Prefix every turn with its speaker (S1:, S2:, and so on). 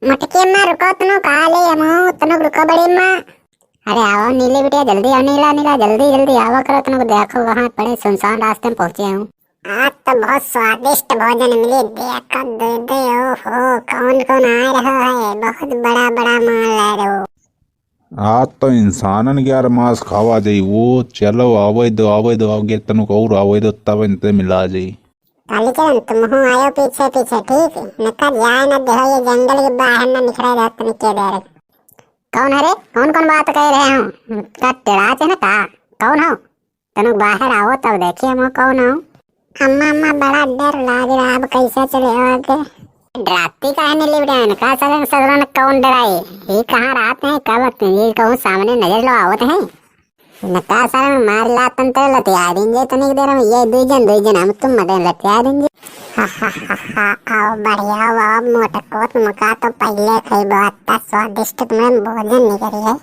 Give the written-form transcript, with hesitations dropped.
S1: मटके में रुको तनु काले हमो तनु रुको बड़ी माँ। अरे आओ नीले बिटिया जल्दी आओ, नीला नीला जल्दी जल्दी आओ करो, तनु देखो वहाँ बड़े सुनसान रास्ते में पहुंचे हूँ। आज तो बहुत स्वादिष्ट भोजन मिले, देखो दे दे। ओहो कौन कौन आ रहा है, बहुत बड़ा बड़ा माल ले रहे हो।
S2: आज तो इंसानन के यार मांस खावा जाई। वो चलो आवे दो आगे तनु और आवे दो तब इनते मिला जाई।
S1: कालीचरण तुम हो आयो पीछे पीछे, ठीक नका जाए न देखो ये जंगल के बाहर न निकले रहते न के दे। कौन है रे, कौन कौन बात कह रहे हो? का टेढ़ा चे न का कौन हो? तनु बाहर आओ तब देखिए हम कौन हो। अम्मा अम्मा बड़ा डर लग रहा, अब कैसे चले आगे? डराती काहे नहीं लिबड़न का सलन सदरन कौन डराए? ये कहाँ रात है कब ये कहूँ सामने नजर लो आवत है नका सलन मार ला तंत्र लतिया देंगे तनिक देर में, ये दुई जन हम तुम मदे लतिया देंगे। हा हा हा हा आओ बढ़िया आओ मोटको तुमका तो पहले खई बहुत स्वादिष्ट तुमने भोजन नहीं करी है।